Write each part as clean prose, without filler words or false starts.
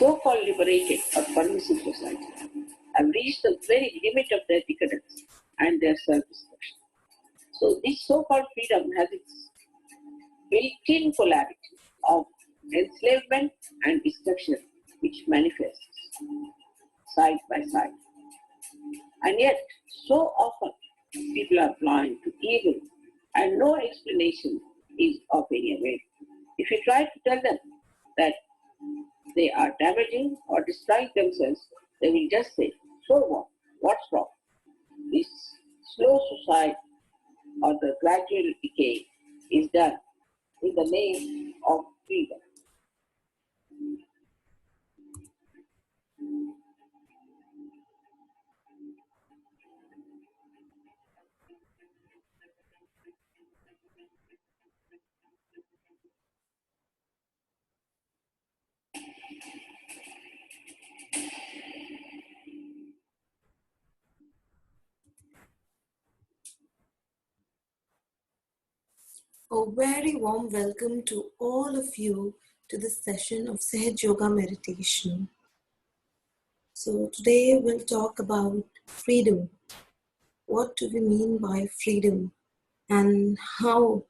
so-called liberated or permissive society have reached the very limit of their decadence and their self-destruction. So this so-called freedom has its built-in polarity of enslavement and destruction, which manifests side by side. And yet, so often, people are blind to evil, and no explanation is of any avail. If you try to tell them that they are damaging or destroying themselves, they will just say, so what? What's wrong? This slow suicide or the gradual decay is done in the name of freedom. A very warm welcome to all of you to this session of Sahaj Yoga Meditation. So today we'll talk about freedom. What do we mean by freedom and how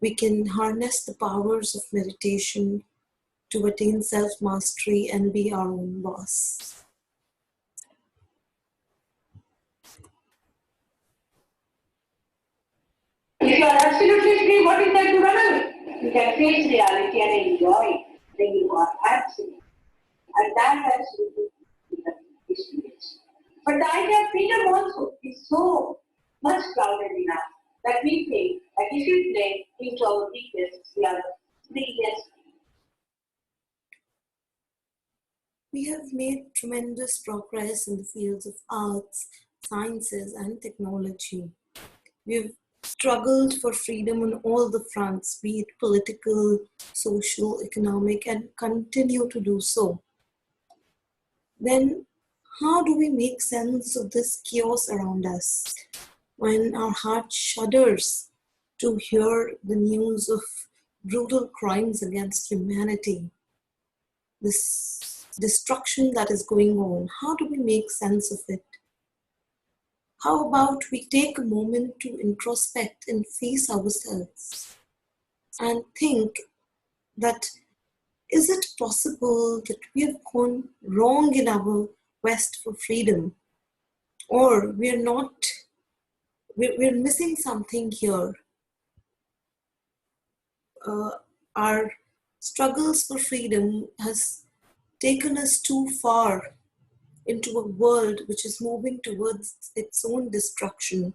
we can harness the powers of meditation to attain self-mastery and be our own boss. If you are absolutely free, what is there to run away? You can face reality and enjoy it, then you are absolute. And that has to do with the experience. But the idea of freedom also is so much crowded enough that we think that if we play into our weakness, we are free, yes. We have made tremendous progress in the fields of arts, sciences, and technology. We have struggled for freedom on all the fronts, be it political, social, economic, and continue to do so. Then, how do we make sense of this chaos around us when our heart shudders to hear the news of brutal crimes against humanity? This destruction that is going on, how do we make sense of it? How about we take a moment to introspect and face ourselves and think that is it possible that we have gone wrong in our quest for freedom, or we're missing something here? Our struggles for freedom has taken us too far into a world which is moving towards its own destruction,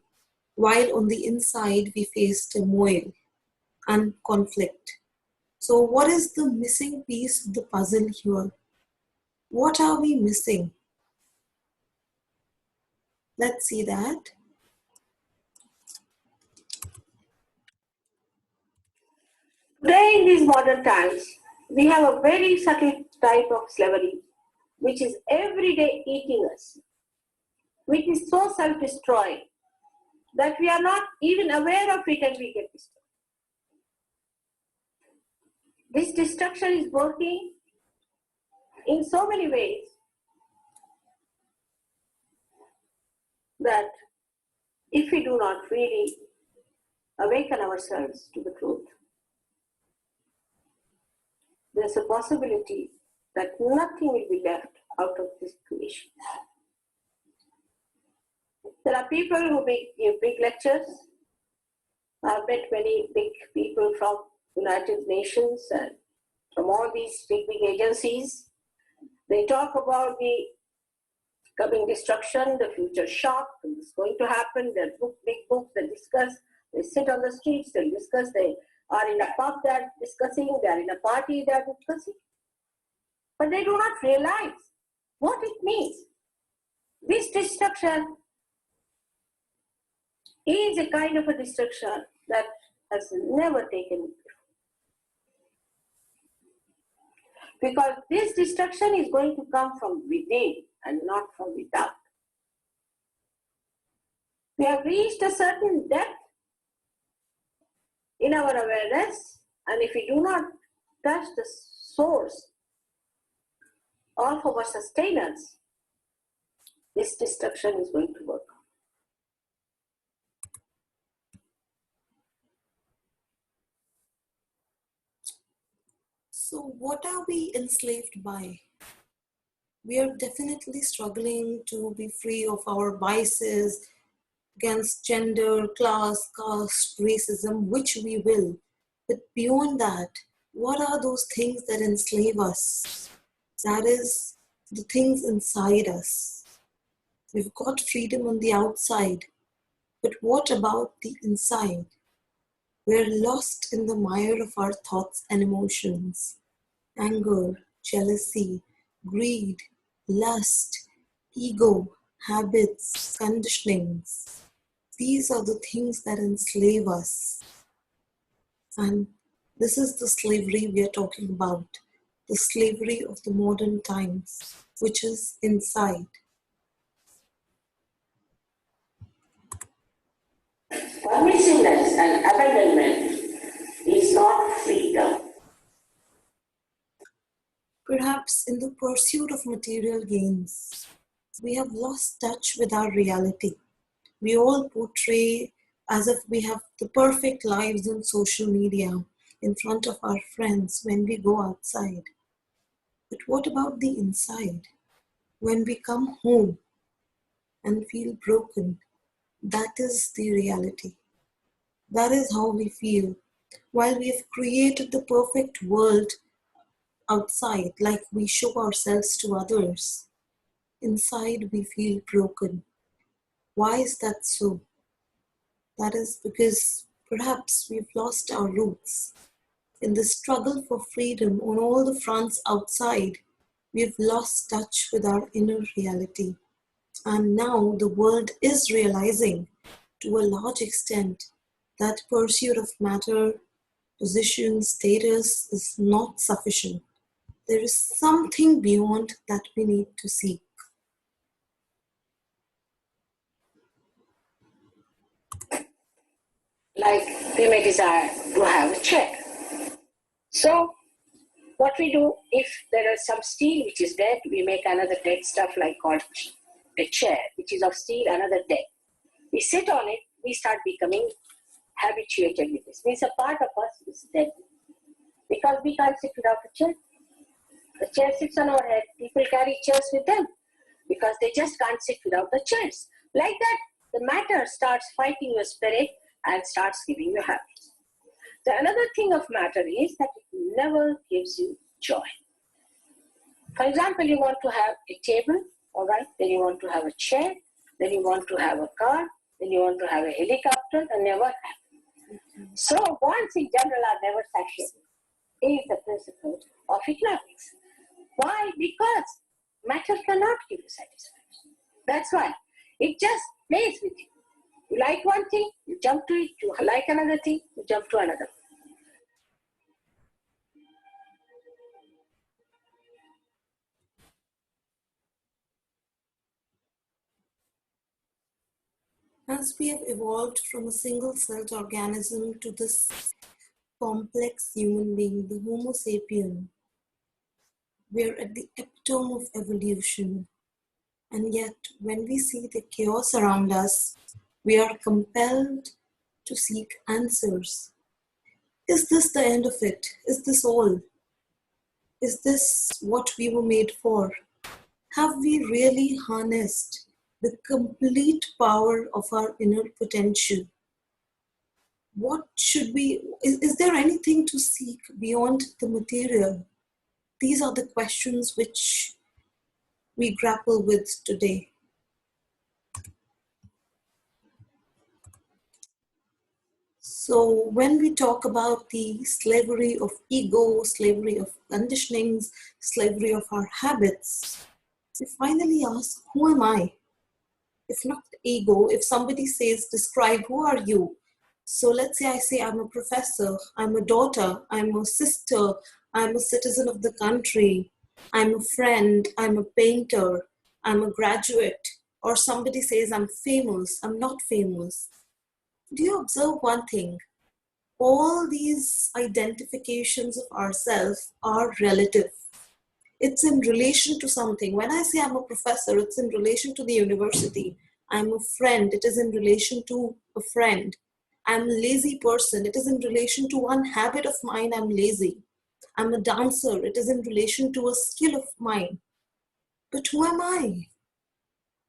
while on the inside we face turmoil and conflict. So what is the missing piece of the puzzle here? What are we missing? Let's see that. Today in these modern times, we have a very subtle type of slavery which is every day eating us, which is so self-destroying that we are not even aware of it and we get destroyed. This destruction is working in so many ways that if we do not really awaken ourselves to the truth, there's a possibility that nothing will be left out of this creation. There are people who give big lectures. I've met many big people from United Nations and from all these big agencies. They talk about the coming destruction, the future shock, what's going to happen. They're big books, they discuss, they sit on the streets, they discuss, they are in a pub, they're discussing, they're in a party, they're discussing. But they do not realize what it means. This destruction is a kind of a destruction that has never taken before. Because this destruction is going to come from within and not from without. We have reached a certain depth in our awareness, and if we do not touch the source, all for sustenance, this destruction is going to work. So what are we enslaved by? We are definitely struggling to be free of our biases against gender, class, caste, racism, which we will. But beyond that, what are those things that enslave us? That is the things inside us. We've got freedom on the outside, but what about the inside? We're lost in the mire of our thoughts and emotions. Anger, jealousy, greed, lust, ego, habits, conditionings. These are the things that enslave us. And this is the slavery we are talking about, the slavery of the modern times, which is inside. Permissiveness and abandonment is not freedom. Perhaps in the pursuit of material gains, we have lost touch with our reality. We all portray as if we have the perfect lives on social media in front of our friends when we go outside. But what about the inside? When we come home and feel broken, that is the reality. That is how we feel. While we have created the perfect world outside, like we show ourselves to others, inside we feel broken. Why is that so? That is because perhaps we've lost our roots. In the struggle for freedom on all the fronts outside, we've lost touch with our inner reality. And now the world is realizing to a large extent that pursuit of matter, position, status is not sufficient. There is something beyond that we need to seek. Like we may desire to have a chair. So what we do, if there is some steel which is dead, we make another dead stuff like called a chair, which is of steel, another dead. We sit on it, we start becoming habituated with this. Means a part of us is dead. Because we can't sit without a chair. The chair sits on our head. People carry chairs with them because they just can't sit without the chairs. Like that, the matter starts fighting your spirit and starts giving you habits. The another thing of matter is that it never gives you joy. For example, you want to have a table, all right, then you want to have a chair, then you want to have a car, then you want to have a helicopter, and never have. So wants in general are never satiated. Is the principle of economics. Why? Because matter cannot give you satisfaction. That's why it just plays with you. You like one thing, you jump to it. You like another thing, you jump to another. As we have evolved from a single-celled organism to this complex human being, the Homo sapien, we are at the epitome of evolution. And yet, when we see the chaos around us, we are compelled to seek answers. Is this the end of it? Is this all? Is this what we were made for? Have we really harnessed the complete power of our inner potential? What should we, is there anything to seek beyond the material? These are the questions which we grapple with today. So when we talk about the slavery of ego, slavery of conditionings, slavery of our habits, we finally ask, who am I? If not ego, if somebody says, describe who are you? So let's say I say I'm a professor, I'm a daughter, I'm a sister, I'm a citizen of the country, I'm a friend, I'm a painter, I'm a graduate, or somebody says I'm famous, I'm not famous. Do you observe one thing? All these identifications of ourselves are relative. It's in relation to something. When I say I'm a professor, it's in relation to the university. I'm a friend, it is in relation to a friend. I'm a lazy person, it is in relation to one habit of mine, I'm lazy. I'm a dancer, it is in relation to a skill of mine. But who am I?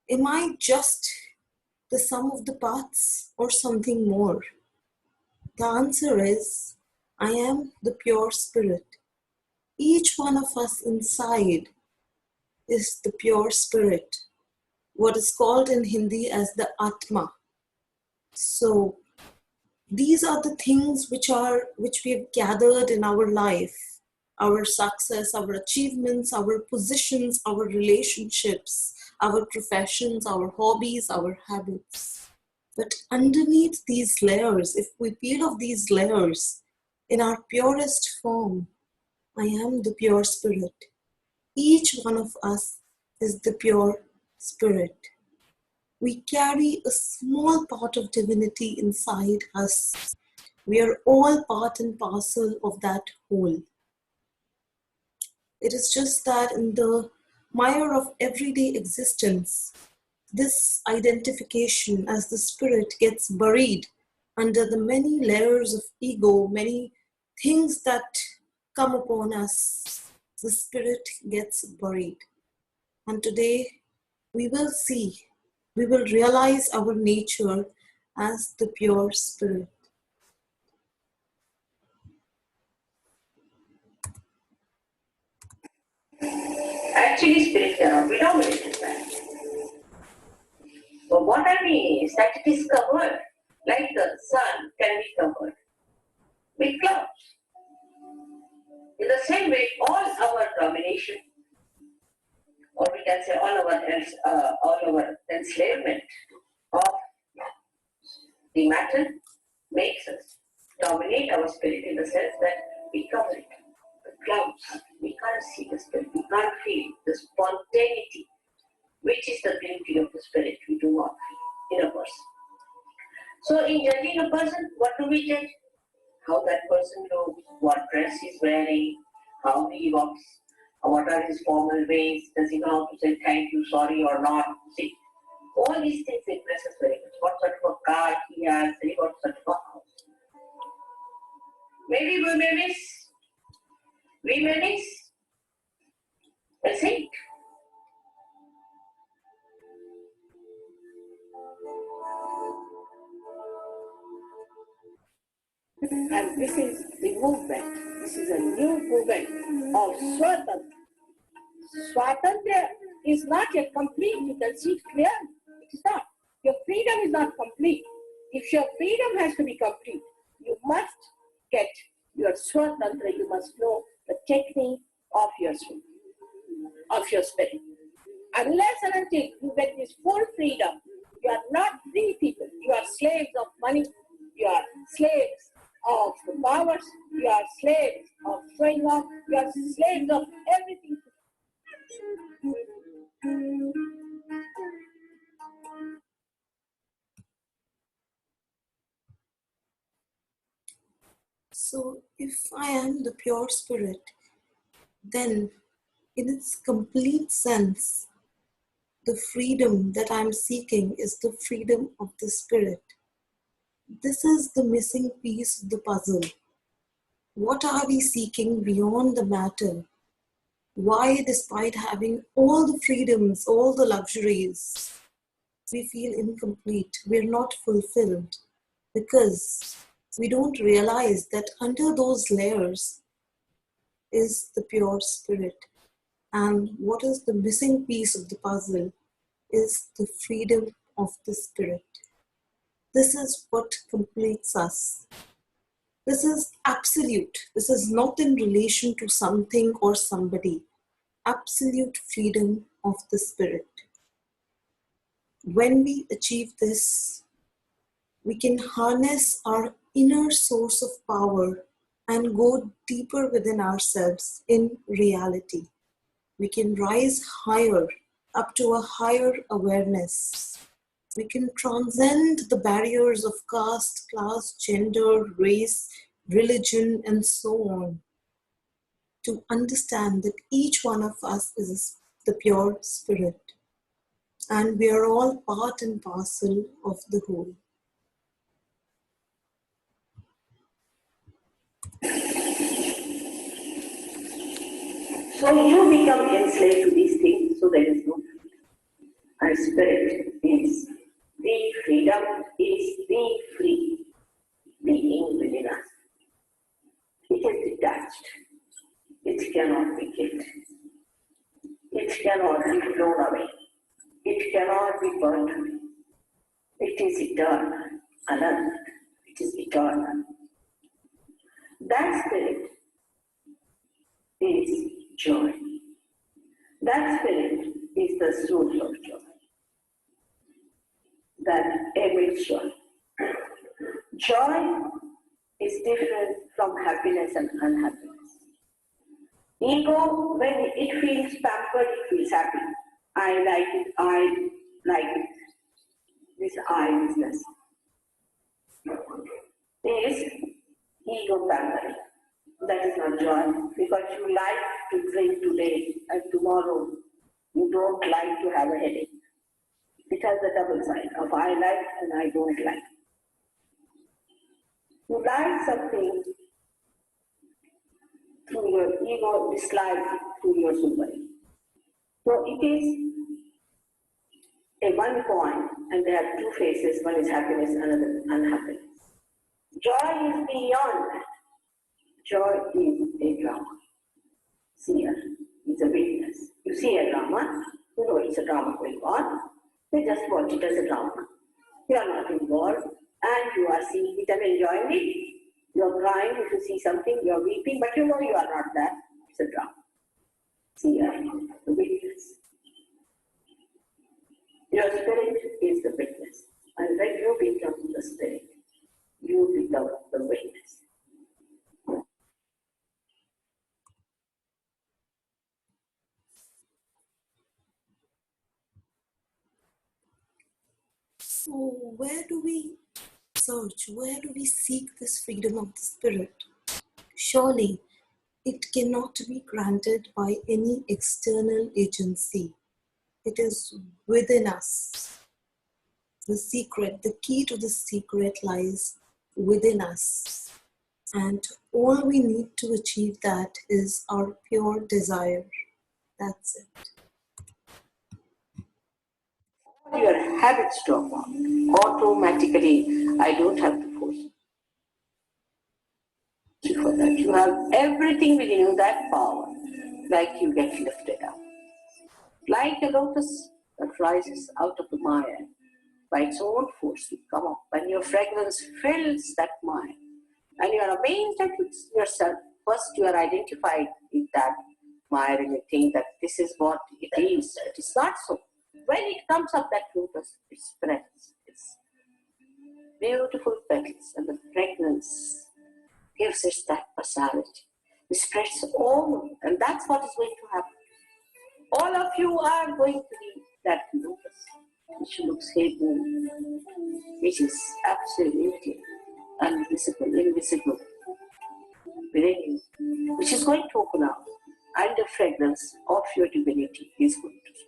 Am I just the sum of the parts or something more? The answer is, I am the pure spirit. Each one of us inside is the pure spirit, what is called in Hindi as the Atma. So these are the things which we have gathered in our life, our success, our achievements, our positions, our relationships, our professions, our hobbies, our habits. But underneath these layers, if we peel off these layers in our purest form, I am the pure spirit. Each one of us is the pure spirit. We carry a small part of divinity inside us. We are all part and parcel of that whole. It is just that in the mire of everyday existence, this identification as the spirit gets buried under the many layers of ego, many things that come upon us. The spirit gets buried. And today we will see, we will realize our nature as the pure spirit. Actually, spirit cannot be dominated by. But what I mean is that it is covered, like the sun can be covered with clouds. In the same way, all our domination, or we can say all our enslavement of the matter makes us dominate our spirit in the sense that we cover it. The clouds, we can't see the spirit, we can't feel the spontaneity, which is the beauty of the spirit we do not feel in a person. So in judging a person, what do we judge? How that person looks, what dress he's wearing, how he walks, what are his formal ways, does he know how to say thank you, sorry or not? See, all these things impress us very much. What sort of a car he has, what sort of a house. Maybe we may miss a saint. And this is the movement. This is a new movement of Swatantra. Swatantra is not yet complete. You can see it clearly. It is not. Your freedom is not complete. If your freedom has to be complete, you must get your Swatantra. You must know the technique of your spirit. Unless and until you get this full freedom, you are not free people. You are slaves of money. You are slaves of the powers. You are slaves of showing off. You are slaves of everything. So if I am the pure spirit, then in its complete sense, the freedom that I'm seeking is the freedom of the spirit. This is the missing piece of the puzzle. What are we seeking beyond the matter? Why, despite having all the freedoms, all the luxuries, we feel incomplete, we're not fulfilled? Because we don't realize that under those layers is the pure spirit. And what is the missing piece of the puzzle is the freedom of the spirit. This is what completes us. This is absolute. This is not in relation to something or somebody. Absolute freedom of the spirit. When we achieve this, we can harness our inner source of power and go deeper within ourselves in reality. We can rise higher, up to a higher awareness. We can transcend the barriers of caste, class, gender, race, religion, and so on, to understand that each one of us is the pure spirit, and we are all part and parcel of the whole. So you become enslaved to these things, so there is no freedom. And spirit is the freedom, is the free being within us. It is detached. It cannot be killed. It cannot be blown away. It cannot be burnt away. It is eternal, anand. It is eternal. That spirit is joy. That spirit is the source of joy. That emits joy. Joy is different from happiness and unhappiness. Ego, when it feels pampered, it feels happy. I like it, I like it. This I business is ego pampering. That is not joy, because you like to drink today and tomorrow you don't like to have a headache. It has the double side of I like and I don't like. You like something through your ego, dislike through your super. So it is a one coin, and there are two faces. One is happiness, another unhappiness. Joy is beyond that. Joy is a drama. Seer is a witness. You see a drama, you know it's a drama going on. You just watch it as a drama. You are not involved, and you are seeing it and enjoying it. You are crying if you see something, you are weeping, but you know you are not that. It's a drama. Seer, the witness. Your spirit is the witness. And when you become the spirit, you become the witness. So where do we search? Where do we seek this freedom of the spirit? Surely it cannot be granted by any external agency. It is within us. The secret, the key to the secret lies within us. And all we need to achieve that is our pure desire. That's it. Your habits drop out. Automatically, I don't have to force you for that. You have everything within you, that power, like you get lifted up. Like a lotus that rises out of the mire, by its own force you come up, and your fragrance fills that mire. And you are amazed at yourself. First you are identified with that mire and you think that this is what it is. It is not so. When it comes up, that lotus, it spreads. It's beautiful petals, and the fragrance gives it that personality. It spreads all, and that's what is going to happen. All of you are going to be that lotus, which looks hidden, which is absolutely invisible within you, which is going to open up, and the fragrance of your divinity is going to spread.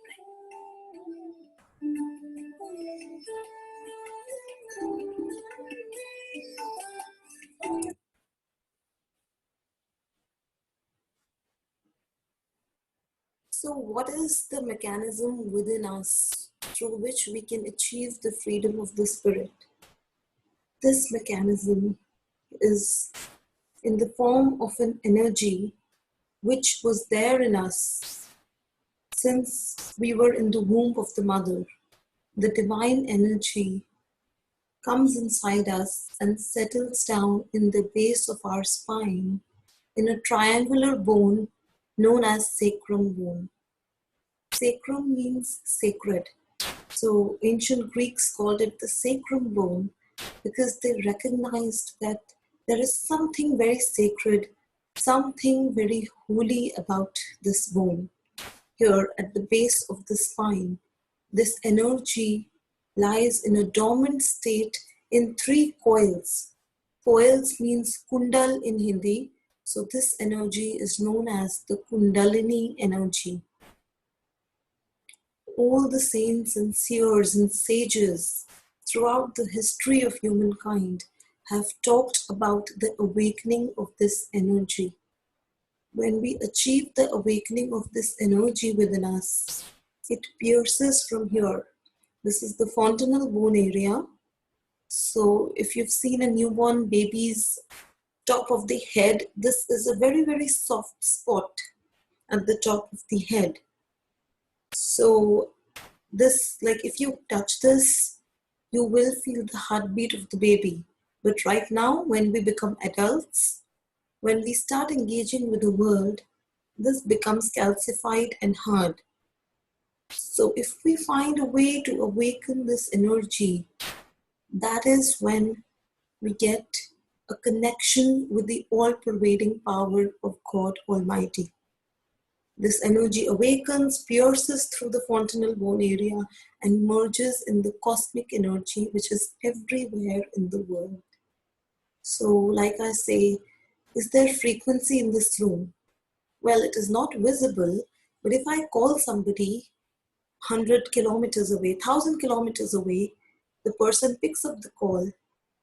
So what is the mechanism within us through which we can achieve the freedom of the spirit? This mechanism is in the form of an energy which was there in us since we were in the womb of the mother. The divine energy comes inside us and settles down in the base of our spine in a triangular bone known as sacrum bone. Sacrum means sacred. So ancient Greeks called it the sacrum bone because they recognized that there is something very sacred, something very holy about this bone. Here at the base of the spine, this energy lies in a dormant state in 3 coils. Coils means kundal in Hindi. So this energy is known as the Kundalini energy. All the saints and seers and sages throughout the history of humankind have talked about the awakening of this energy. When we achieve the awakening of this energy within us, it pierces from here. This is the fontanel bone area. So if you've seen a newborn baby's top of the head, this is a very, very soft spot at the top of the head. So this, like if you touch this, you will feel the heartbeat of the baby. But right now, when we become adults, when we start engaging with the world, this becomes calcified and hard. So if we find a way to awaken this energy, that is when we get a connection with the all-pervading power of God Almighty. This energy awakens, pierces through the fontanel bone area, and merges in the cosmic energy which is everywhere in the world. So, like I say, is there frequency in this room? Well, it is not visible, but if I call somebody 100 kilometers away, 1,000 kilometers away, the person picks up the call.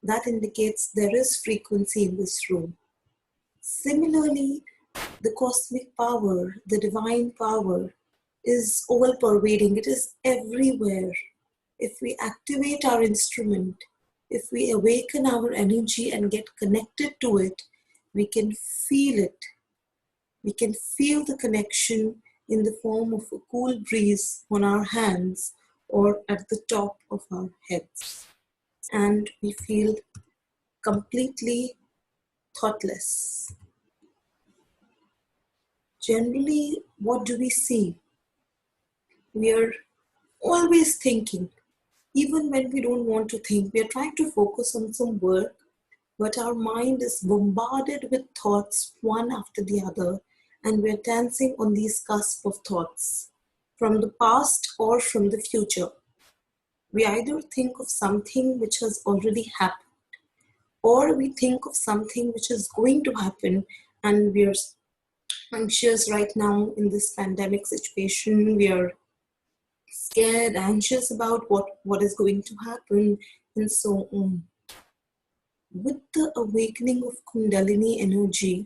That indicates there is frequency in this room. Similarly, the cosmic power, the divine power is all pervading. It is everywhere. If we activate our instrument, if we awaken our energy and get connected to it, we can feel it. We can feel the connection in the form of a cool breeze on our hands or at the top of our heads. And we feel completely thoughtless. Generally, what do we see? We are always thinking. Even when we don't want to think, we are trying to focus on some work, but our mind is bombarded with thoughts one after the other, and we're dancing on these cusp of thoughts from the past or from the future. We either think of something which has already happened, or we think of something which is going to happen, and we are anxious right now in this pandemic situation. We are scared, anxious about what is going to happen, and so on. With the awakening of Kundalini energy,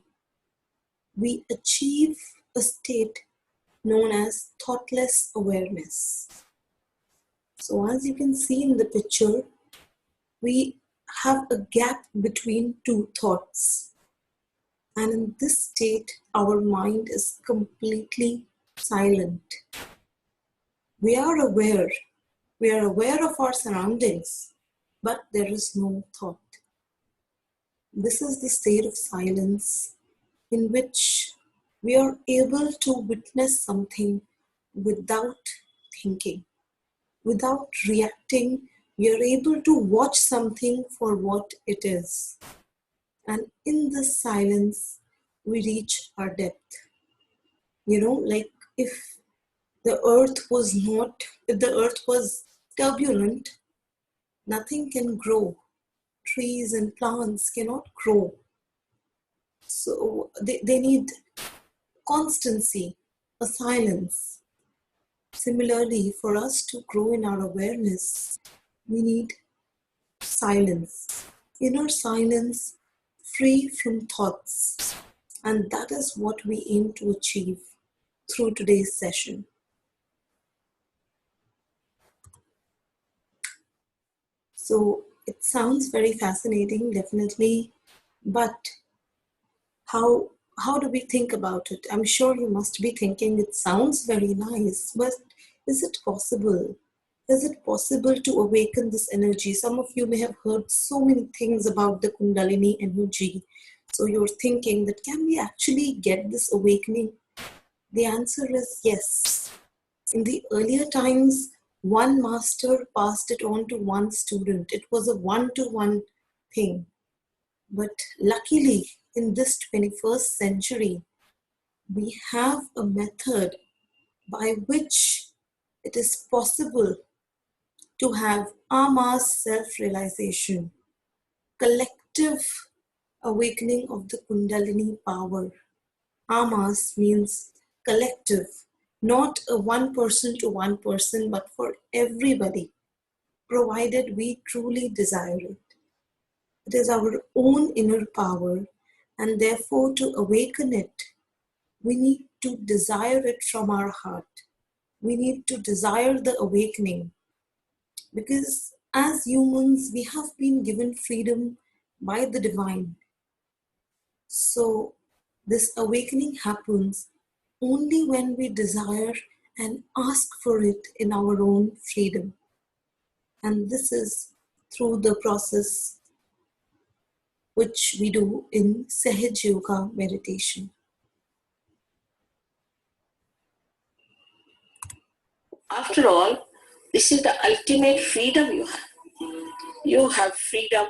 we achieve a state known as thoughtless awareness. So as you can see in the picture, we have a gap between two thoughts. And in this state, our mind is completely silent. We are aware of our surroundings, but there is no thought. This is the state of silence in which we are able to witness something without thinking, without reacting. We are able to watch something for what it is. And in this silence, we reach our depth. Like if the earth was turbulent, nothing can grow. Trees and plants cannot grow. So they need constancy, a silence. Similarly, for us to grow in our awareness, we need silence, inner silence, free from thoughts. And that is what we aim to achieve through today's session. So it sounds very fascinating, definitely, but how do we think about it? I'm sure you must be thinking it sounds very nice, but is it possible? Is it possible to awaken this energy? Some of you may have heard so many things about the Kundalini energy. So you're thinking that can we actually get this awakening? The answer is yes. In the earlier times, one master passed it on to one student. It was a one-to-one thing. But luckily, in this 21st century, we have a method by which it is possible to have en masse self-realization, collective awakening of the Kundalini power. Amas means collective, not a one person to one person, but for everybody, provided we truly desire it. It is our own inner power, and therefore, to awaken it, we need to desire it from our heart. We need to desire the awakening because as humans, we have been given freedom by the divine. So, this awakening happens only when we desire and ask for it in our own freedom. And this is through the process which we do in Sahaj Yoga meditation. After all, this is the ultimate freedom you have. You have freedom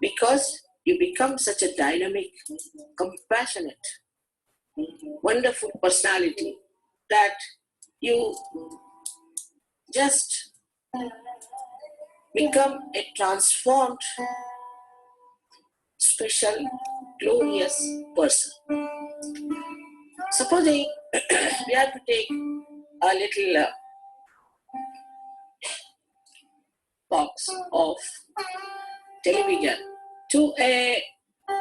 because you become such a dynamic, compassionate, wonderful personality that you just become a transformed, special, glorious person. Supposing we have to take a little box of television to a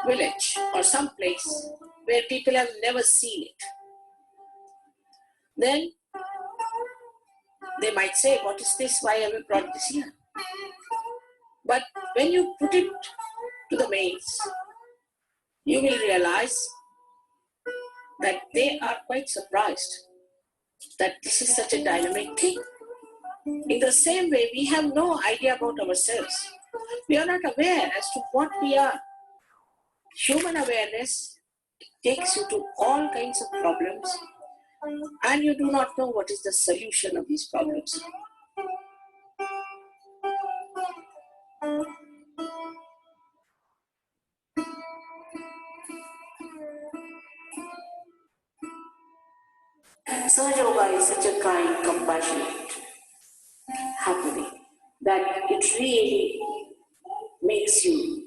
village or some place where people have never seen it. Then they might say, what is this? Why have you brought this here? But when you put it to the maids, you will realize that they are quite surprised that this is such a dynamic thing. In the same way, we have no idea about ourselves. We are not aware as to what we are. Human awareness takes you to all kinds of problems, and you do not know what is the solution of these problems. Sahaja Yoga is such a kind, compassionate happening that it really makes you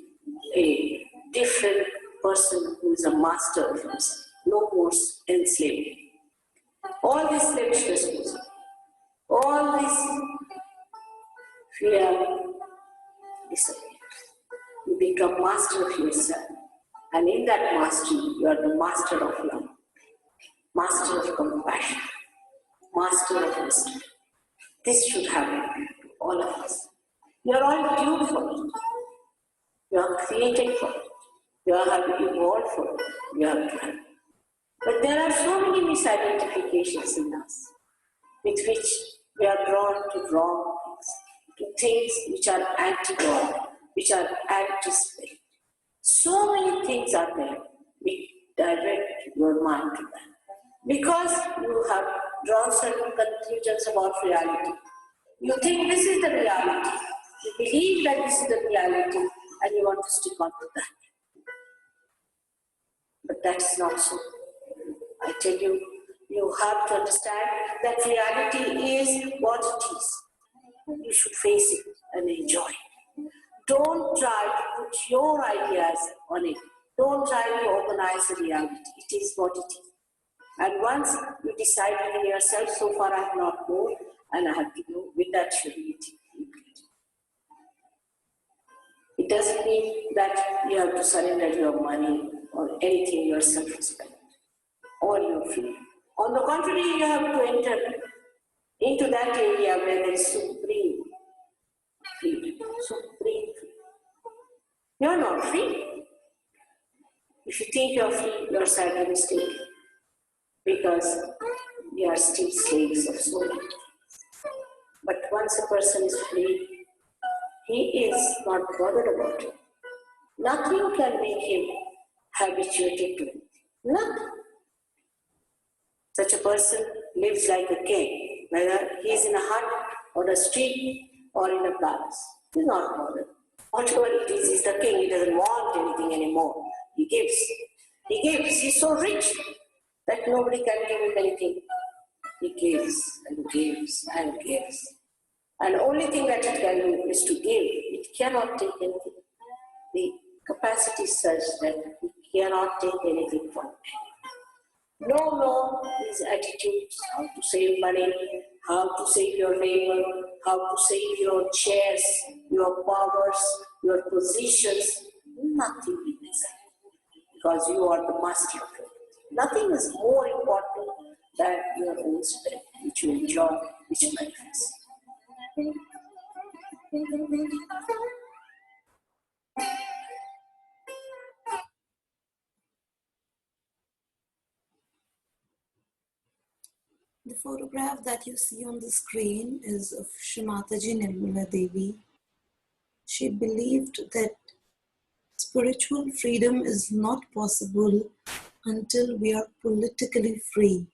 a different person who is a master of himself, no more enslaved. All this slavishness goes, all this fear disappears. You become master of yourself, and in that mastery, you are the master of love, master of compassion, master of wisdom. This should happen to all of us. You are all due for it. You are created for it. You have evolved for it. You have to have it. But there are so many misidentifications in us with which we are drawn to wrong things, to things which are anti-God, which are anti-spirit. So many things are there. We direct your mind to that. Because you have drawn certain conclusions about reality. You think this is the reality. You believe that this is the reality and you want to stick on to that. But that's not so. I tell you, you have to understand that reality is what it is. You should face it and enjoy it. Don't try to put your ideas on it. Don't try to organize the reality. It is what it is. And once you decide within yourself, so far I have not moved and I have to go with that humility. It doesn't mean that you have to surrender your money or anything, your self-respect or your freedom. On the contrary, you have to enter into that area where there is supreme freedom. Supreme freedom. You are not free. If you think you are free, you are sadly mistaken. Because we are still slaves of so many things. But once a person is free, he is not bothered about it. Nothing can make him habituated to it. Nothing. Such a person lives like a king, whether he is in a hut or a street or in a palace. He is not bothered. Whatever it is, he is the king. He doesn't want anything anymore. He gives. He gives. He is so rich that nobody can give him anything. He gives and gives and gives. And the only thing that it can do is to give. It cannot take anything. The capacity such that we cannot take anything from it. No more these attitudes, how to save money, how to save your neighbor, how to save your chairs, your powers, your positions. Nothing is necessary because you are the master of it. Nothing is more important than your own spirit, which you enjoy, which manifests. The photograph that you see on the screen is of Srimataji Nirmala Devi. She believed that spiritual freedom is not possible until we are politically free,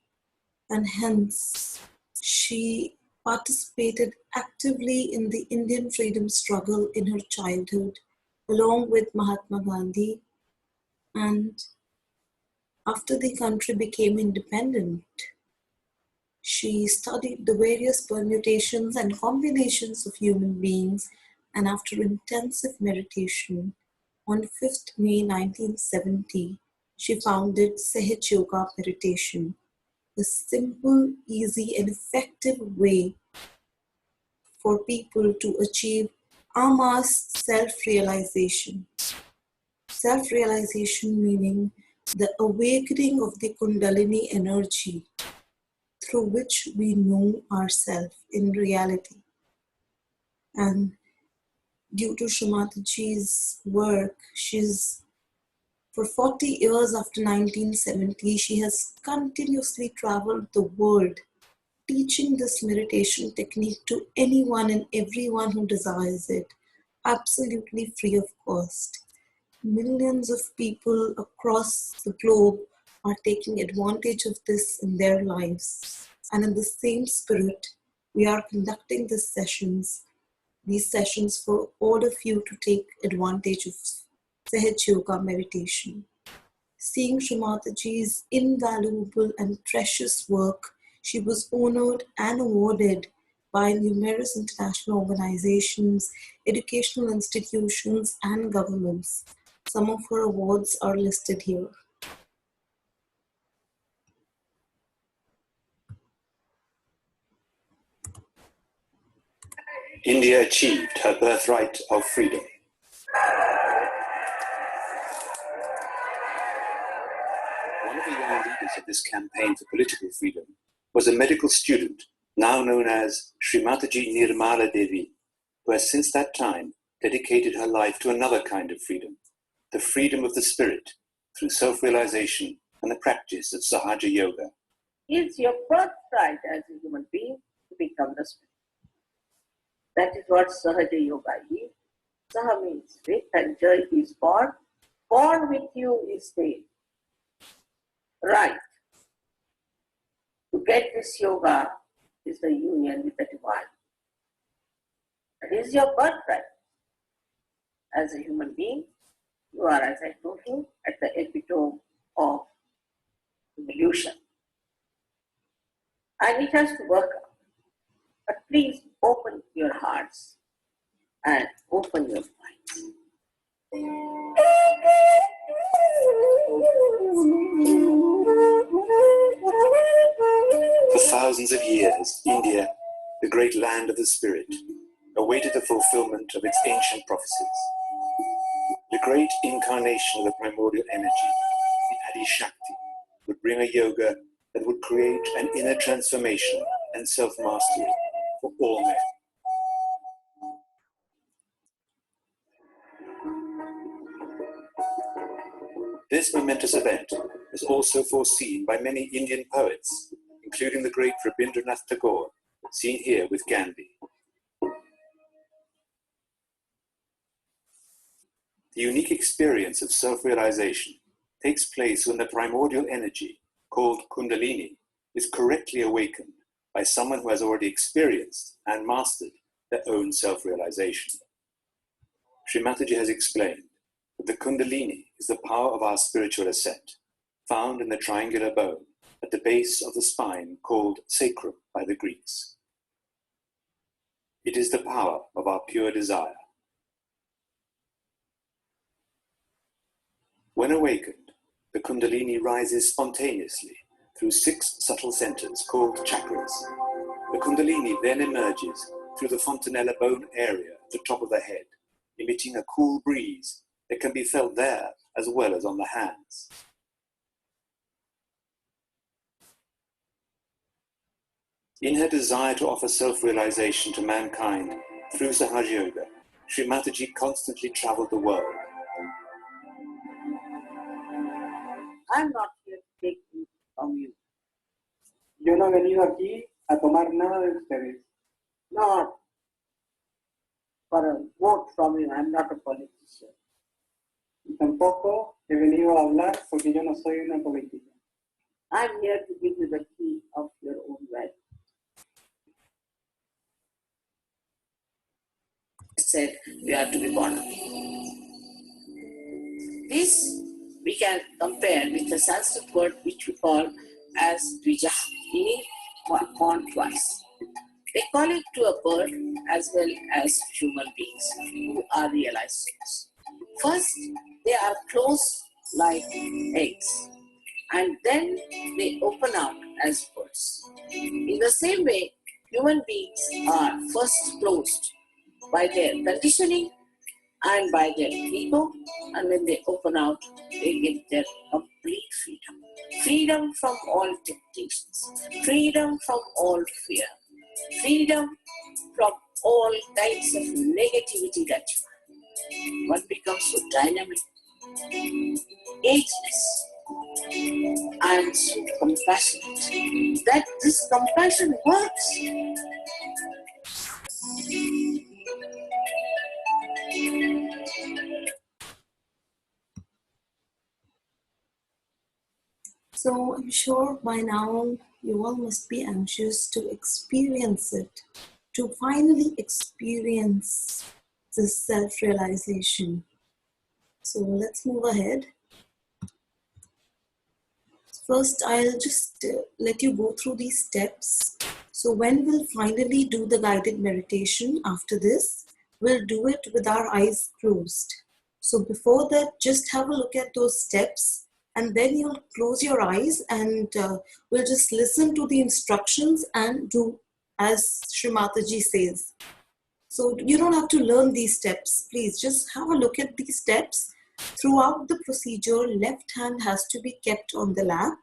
and hence she participated actively in the Indian freedom struggle in her childhood, along with Mahatma Gandhi. And after the country became independent, she studied the various permutations and combinations of human beings, and after intensive meditation, on 5th May 1970, she founded Sahaj Yoga Meditation, a simple, easy, and effective way for people to achieve amass self-realization. Self-realization meaning the awakening of the Kundalini energy through which we know ourselves in reality. And due to Srimataji's work, for 40 years after 1970, she has continuously traveled the world teaching this meditation technique to anyone and everyone who desires it, absolutely free of cost. Millions of people across the globe are taking advantage of this in their lives. And in the same spirit, we are conducting these sessions for all of you to take advantage of Sahaj Yoga meditation. Seeing Srimataji's invaluable and precious work, she was honored and awarded by numerous international organizations, educational institutions, and governments. Some of her awards are listed here. India achieved her birthright of freedom. One of the young leaders of this campaign for political freedom was a medical student now known as Srimataji Nirmala Devi, who has since that time dedicated her life to another kind of freedom, the freedom of the spirit through self-realization and the practice of Sahaja Yoga. It's your birthright as a human being to become the spirit. That is what Sahaja Yoga is. Saha means with, and Jai is born. Born with you is the right. To get this yoga is the union with the divine. That is your birthright. As a human being, you are, as I told you, at the epitome of evolution. And it has to work out. But please open your hearts and open your minds. For thousands of years, India, the great land of the spirit, awaited the fulfillment of its ancient prophecies. The great incarnation of the primordial energy, the Adi Shakti, would bring a yoga that would create an inner transformation and self-mastery for all men. This momentous event is also foreseen by many Indian poets, including the great Rabindranath Tagore, seen here with Gandhi. The unique experience of self-realization takes place when the primordial energy, called Kundalini, is correctly awakened by someone who has already experienced and mastered their own self-realization. Srimataji has explained that the Kundalini is the power of our spiritual ascent, found in the triangular bone at the base of the spine called sacrum by the Greeks. It is the power of our pure desire. When awakened, the Kundalini rises spontaneously through 6 subtle centers called chakras. The Kundalini then emerges through the fontanella bone area at the top of the head, emitting a cool breeze that can be felt there as well as on the hands. In her desire to offer self-realization to mankind through Sahaja Yoga, Sri Mataji constantly traveled the world. I'm not here to take things from you. Yo no he venido aquí a tomar nada de ustedes, Not for a vote from you. I'm not a politician. y tampoco he venido a hablar porque yo no soy una política. I'm here to give you the key of your own life. Said you have to be born again. This we can compare with the Sanskrit word which we call as Dvija, meaning born twice. They call it to a bird as well as human beings who are realized souls. First, they are closed like eggs, and then they open out as birds. In the same way, human beings are first closed by their conditioning and by their ego, and when they open out, they get their complete freedom. Freedom from all temptations, freedom from all fear, freedom from all kinds of negativity that you have. One becomes so dynamic, ageless, and so compassionate that this compassion works. So I'm sure by now you all must be anxious to experience it, to finally experience this self-realization. So let's move ahead. First, I'll just let you go through these steps. So when we'll finally do the guided meditation after this, we'll do it with our eyes closed. So before that, just have a look at those steps, and then you'll close your eyes and we'll just listen to the instructions and do as Sri Mataji says. So you don't have to learn these steps. Please just have a look at these steps. Throughout the procedure, left hand has to be kept on the lap.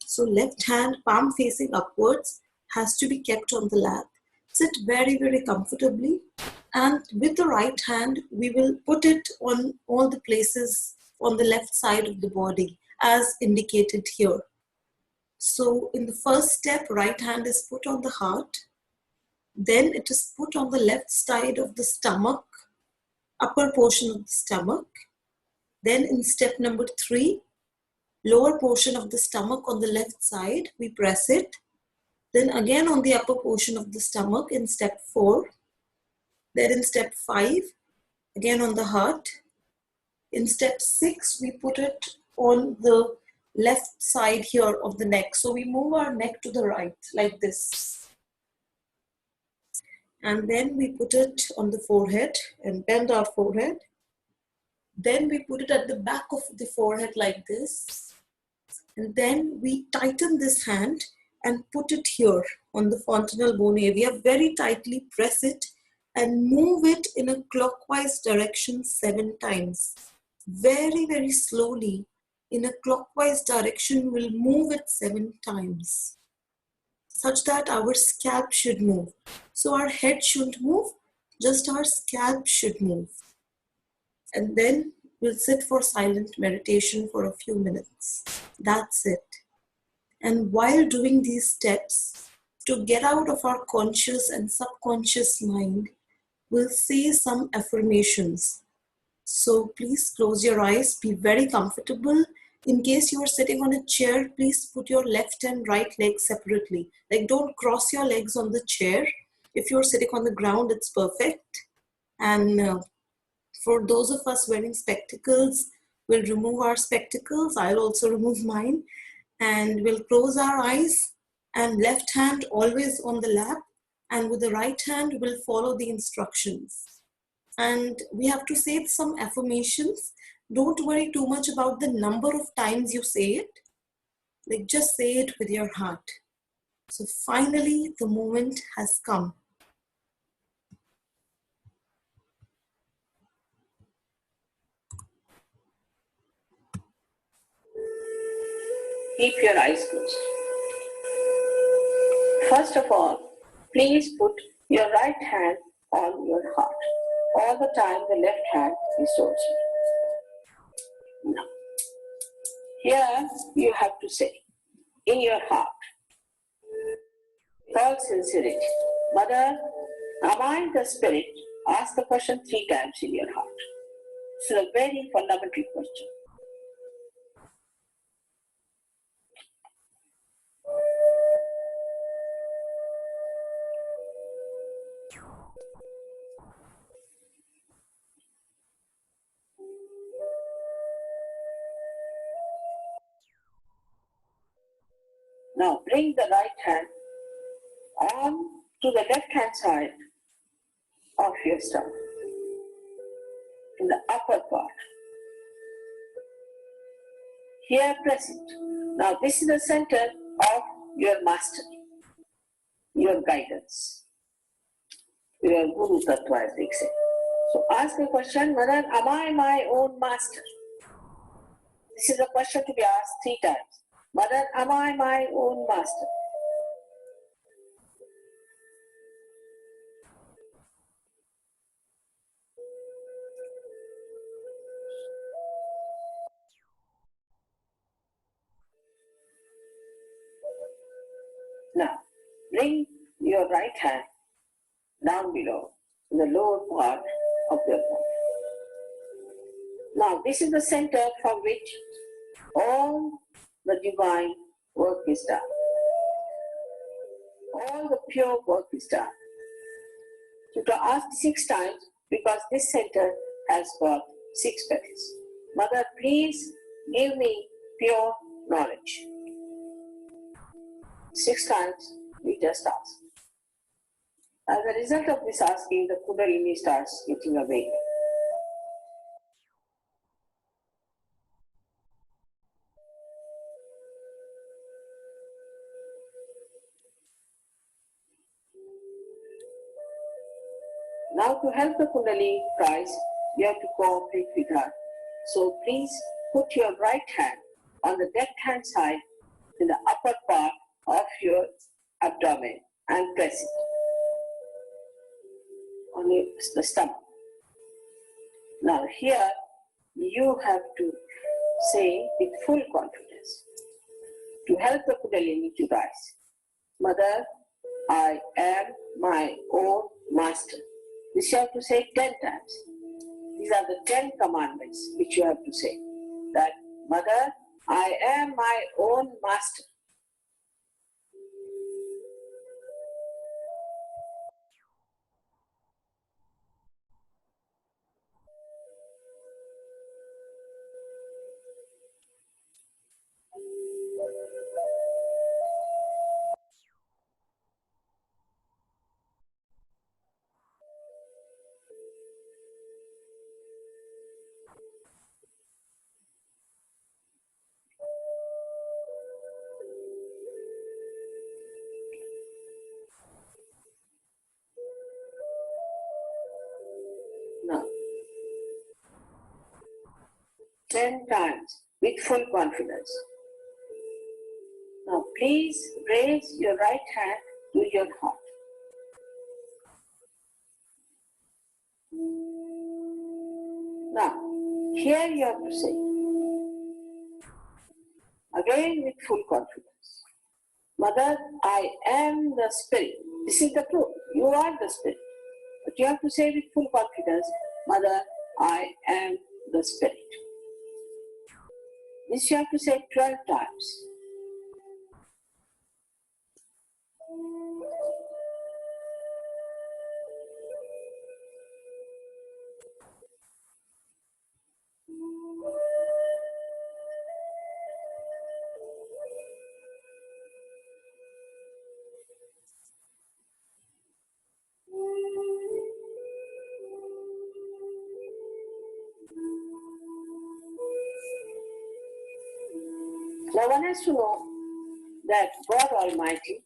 So left hand, palm facing upwards, has to be kept on the lap. Sit very, very comfortably. And with the right hand, we will put it on all the places on the left side of the body, as indicated here. So in the first step, right hand is put on the heart. Then it is put on the left side of the stomach, upper portion of the stomach. Then in step number 3, lower portion of the stomach on the left side, we press it. Then again on the upper portion of the stomach in step 4. Then in step 5, again on the heart. In step 6, we put it on the left side here of the neck. So we move our neck to the right like this. And then we put it on the forehead and bend our forehead. Then we put it at the back of the forehead like this. And then we tighten this hand and put it here on the fontanel bone area. Very tightly press it and move it in a clockwise direction 7 times. Very, very slowly in a clockwise direction, we'll move it 7 times, such that our scalp should move. So our head shouldn't move, just our scalp should move. And then we'll sit for silent meditation for a few minutes. That's it. And while doing these steps, to get out of our conscious and subconscious mind, we'll say some affirmations. So please close your eyes, be very comfortable. In case you are sitting on a chair, please put your left and right leg separately. Like, don't cross your legs on the chair. If you're sitting on the ground, it's perfect. And for those of us wearing spectacles, we'll remove our spectacles. I'll also remove mine. And we'll close our eyes, and left hand always on the lap. And with the right hand, we'll follow the instructions. And we have to say some affirmations Don't worry too much about the number of times you say it. Like just say it with your heart. So finally, the moment has come. Keep your eyes closed. First of all, please put your right hand on your heart. All the time the left hand is towards you. Now, here you have to say, in your heart, with all sincerity, Mother, am I the spirit? Ask the question 3 times in your heart. It's a very fundamental question. Now bring the right hand on to the left hand side of your stomach, in the upper part. Here press it. Now this is the center of your master, your guidance, your Guru Tattva as they say. So ask the question, Mother, am I my own master? This is a question to be asked 3 times. Mother, am I my own master? Now, bring your right hand down below, in the lower part of your body. Now, this is the center from which all the divine work is done. All the pure work is done. You can ask 6 times because this center has got 6 petals. Mother, please give me pure knowledge. 6 times we just ask. As a result of this asking, the Kundalini starts getting awake. Now to help the Kundalini rise, you have to cooperate with her. So please put your right hand on the left hand side in the upper part of your abdomen and press it on the stomach. Now here you have to say with full confidence to help the Kundalini to rise. Mother, I am my own master. This you have to say 10 times. These are the 10 commandments which you have to say. That, Mother, I am my own master. Now, 10 times with full confidence. Now please raise your right hand to your heart. Now, here you have to say, again with full confidence, Mother, I am the spirit. This is the truth. You are the spirit. But you have to say with full confidence, Mother, I am the spirit. This you have to say 12 times. Now one has to know that God Almighty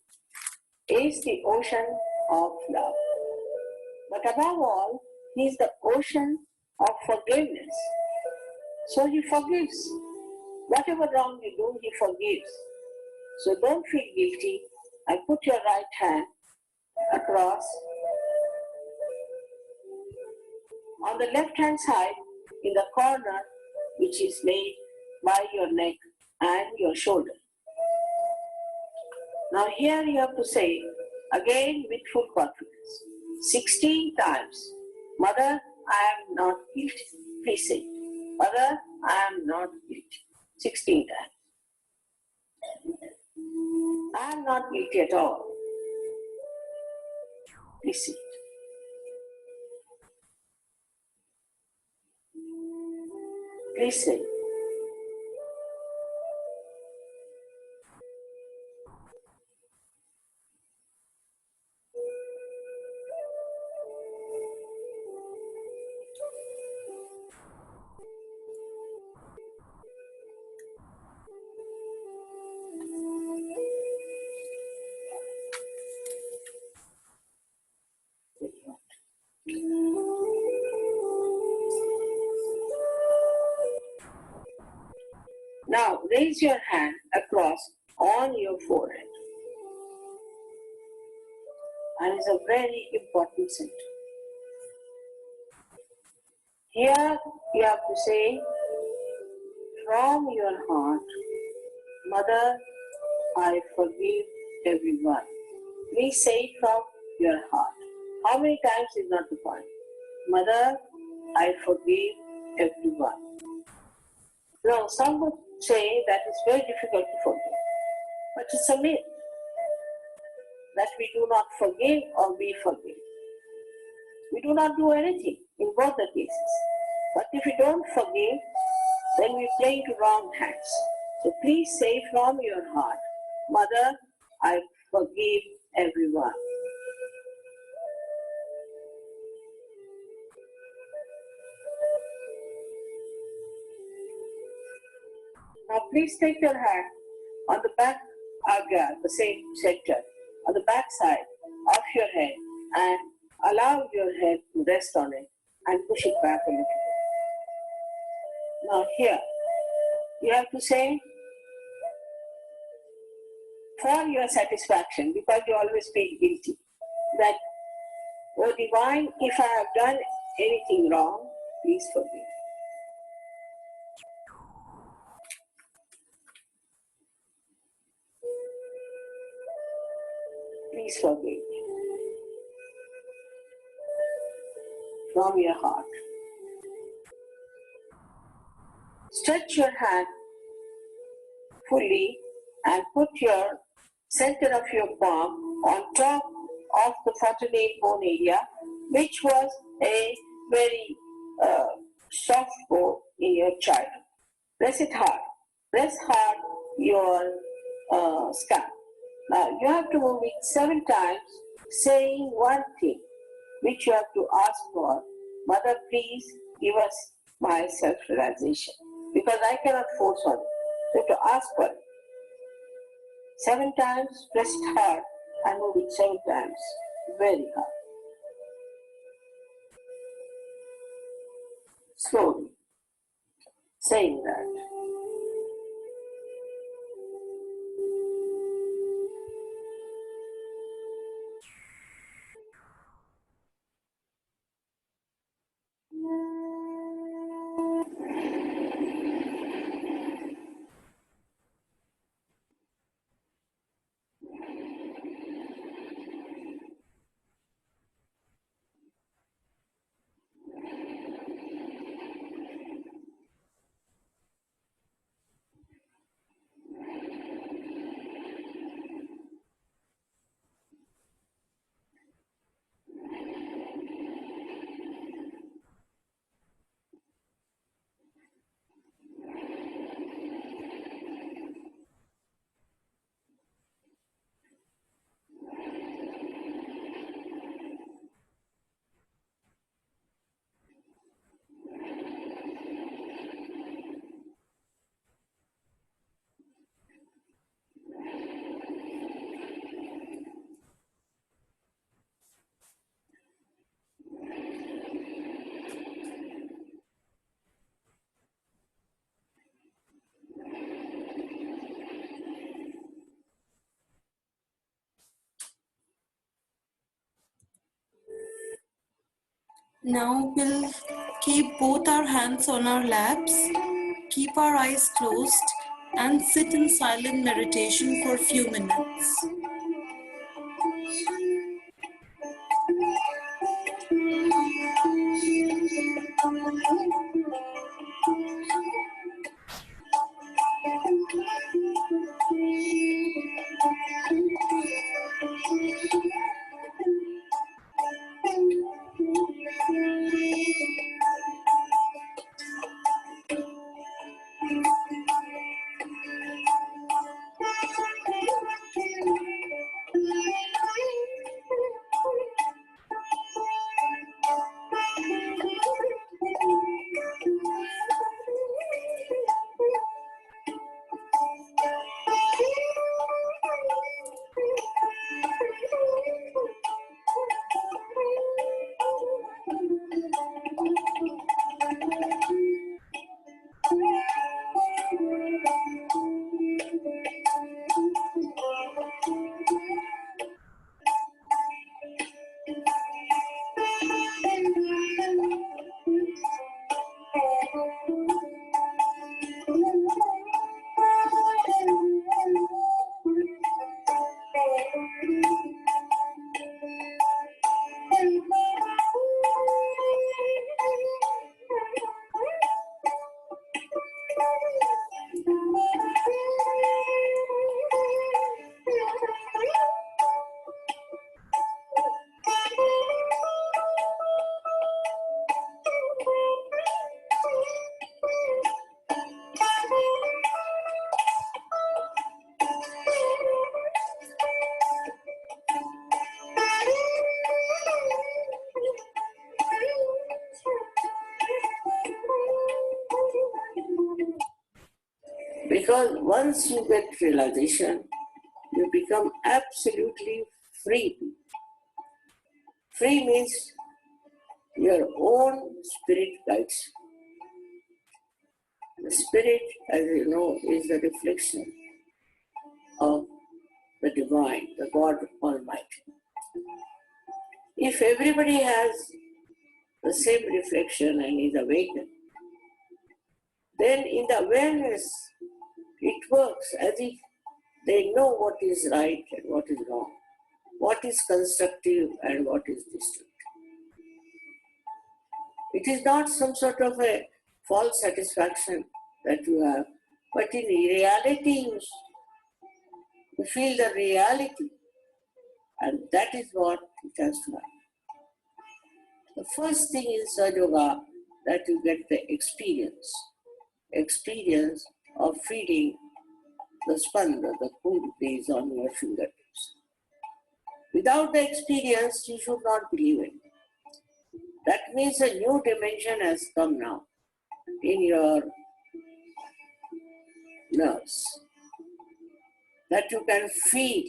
is the ocean of love. But above all, He is the ocean of forgiveness. So He forgives. Whatever wrong you do, He forgives. So don't feel guilty and put your right hand across. On the left hand side, in the corner, which is made by your neck and your shoulder. Now here you have to say, again with full confidence, 16 times, Mother, I am not guilty. Please say, Mother, I am not guilty. 16 times. I am not guilty at all. Please say it. Please say. Now raise your hand across on your forehead. And it's a very important center. Here you have to say, from your heart, Mother, I forgive everyone. Please say it from your heart. How many times is not the point? Mother, I forgive everyone. Now, some would say that it's very difficult to forgive. But it's a myth that we do not forgive or we forgive. We do not do anything in both the cases. But if we don't forgive, then we play into wrong hands. So please say from your heart, Mother, I forgive everyone. Now please take your hand on the back agya, the same center, on the back side of your head and allow your head to rest on it and push it back a little bit. Now here, you have to say, for your satisfaction, because you always feel guilty, that, oh Divine, if I have done anything wrong, please forgive. Please forgive me. From your heart. Stretch your hand fully and put your center of your palm on top of the 48 bone area, which was a very soft bone in your child. Press it hard. Press hard your scalp. Now you have to move it 7 times, saying one thing, which you have to ask for. Mother, please give us my self-realization. Because I cannot force on it. You have to ask for it. 7 times, press it hard and move it 7 times. Very hard. Slowly. Saying that. Now we'll keep both our hands on our laps, keep our eyes closed, and sit in silent meditation for a few minutes. Because once you get realization, you become absolutely free. Free means your own spirit guides. The spirit, as you know, is the reflection of the divine, the God Almighty. If everybody has the same reflection and is awakened, then in the awareness, it works as if they know what is right and what is wrong, what is constructive and what is destructive. It is not some sort of a false satisfaction that you have, but in reality you feel the reality, and that is what it has to happen. The first thing in Sahaja Yoga that you get the experience of feeling the spanda, the cool breeze on your fingertips. Without the experience, you should not believe it. That means a new dimension has come now in your nerves, that you can feel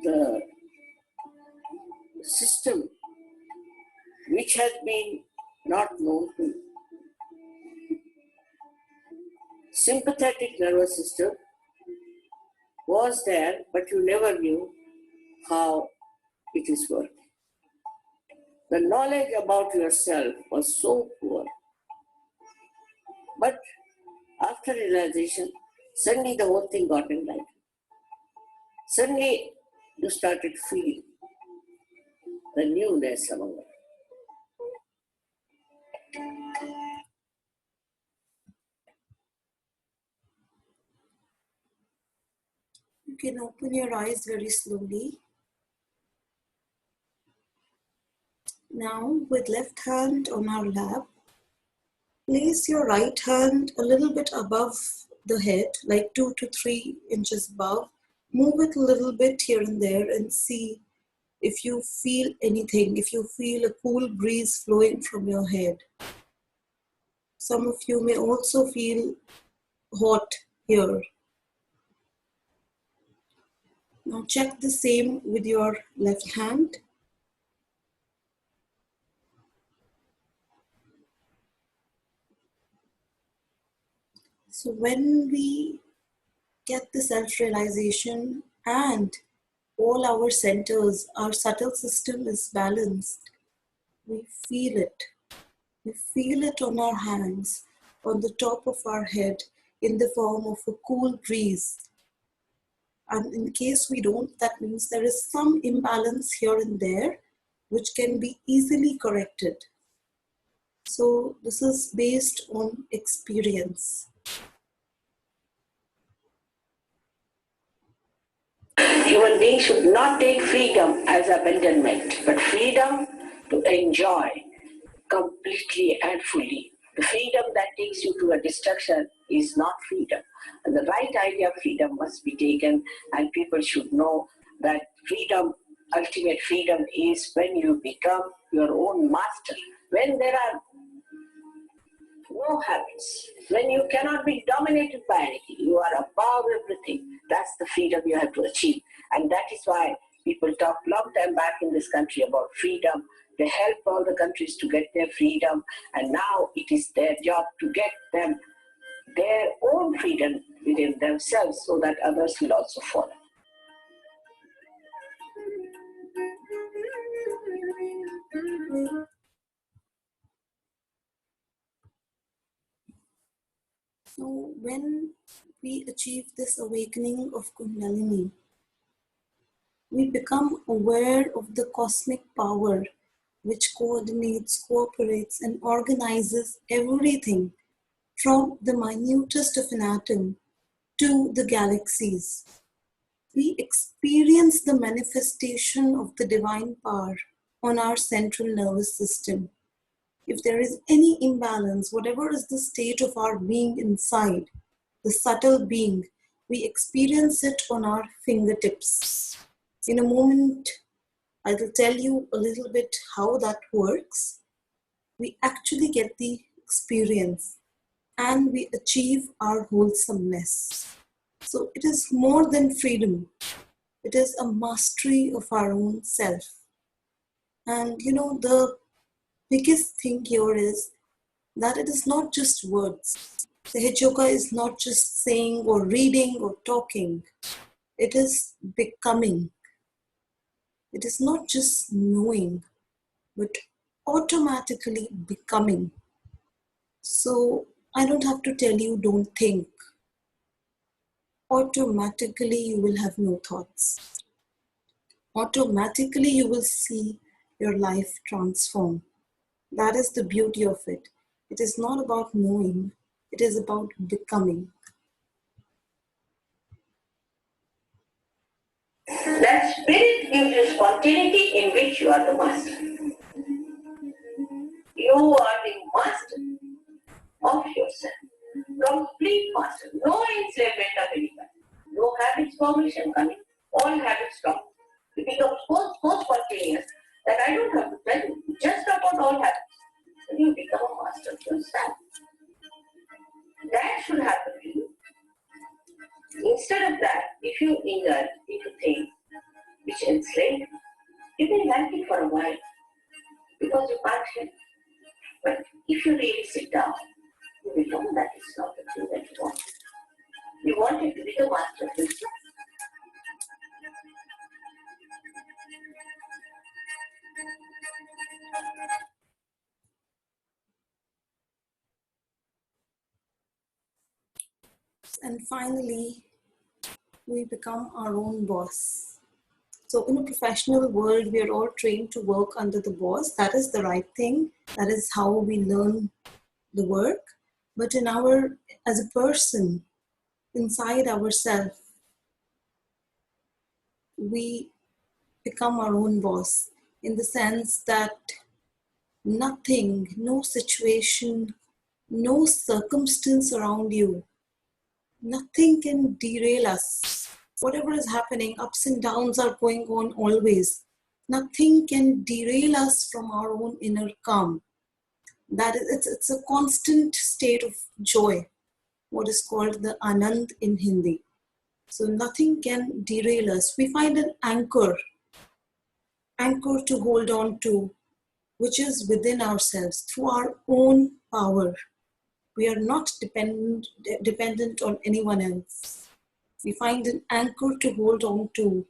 the system which has been not known to you. Sympathetic nervous system was there, but you never knew how it is working. The knowledge about yourself was so poor. But after realization, suddenly the whole thing got enlightened. Suddenly you started feeling the newness among us. You can open your eyes very slowly. Now, with left hand on our lap, place your right hand a little bit above the head, like 2 to 3 inches above. Move it a little bit here and there and see if you feel anything, if you feel a cool breeze flowing from your head. Some of you may also feel hot here. Now check the same with your left hand. So when we get the self-realization and all our centers, our subtle system is balanced. We feel it. We feel it on our hands, on the top of our head, in the form of a cool breeze. And in case we don't, that means there is some imbalance here and there, which can be easily corrected. So this is based on experience. Human beings should not take freedom as abandonment, but freedom to enjoy completely and fully. The freedom that takes you to a destruction is not freedom. And the right idea of freedom must be taken, and people should know that freedom, ultimate freedom, is when you become your own master. When there are no habits, when you cannot be dominated by anything, you are above everything. That's the freedom you have to achieve. And that is why people talked long time back in this country about freedom. They help all the countries to get their freedom, and now it is their job to get them their own freedom within themselves so that others will also follow. So when we achieve this awakening of Kundalini, we become aware of the cosmic power which coordinates, cooperates, and organizes everything from the minutest of an atom to the galaxies. We experience the manifestation of the divine power on our central nervous system. If there is any imbalance, whatever is the state of our being inside, the subtle being, we experience it on our fingertips. In a moment, I will tell you a little bit how that works. We actually get the experience and we achieve our wholesomeness. So it is more than freedom. It is a mastery of our own self. And the biggest thing here is that it is not just words. Sahaj Yoga is not just saying or reading or talking. It is becoming. It is not just knowing, but automatically becoming. So I don't have to tell you, don't think. Automatically you will have no thoughts. Automatically you will see your life transform. That is the beauty of it. It is not about knowing, it is about becoming. That spirit gives you spontaneity in which you are the master. You are the master of yourself. Complete master. No enslavement of anybody. No habits formation coming. All habits stop. You become so spontaneous that I don't have to tell you. Just about all habits. And you become a master of yourself. That should happen to you. Instead of that, if you indulge into things which enslave you may like it for a while because you can't help. But if you really sit down, you will know that it's not the thing that you want. You wanted to be the master of yourself. And finally, we become our own boss. So in a professional world, we are all trained to work under the boss. That is the right thing. That is how we learn the work. But as a person, inside ourselves, we become our own boss in the sense that nothing, no situation, no circumstance around you, nothing can derail us. Whatever is happening, ups and downs are going on always. Nothing can derail us from our own inner calm. That is, it's a constant state of joy, what is called the Anand in Hindi. So nothing can derail us. We find an anchor to hold on to, which is within ourselves through our own power. We are not dependent on anyone else. We find an anchor to hold on to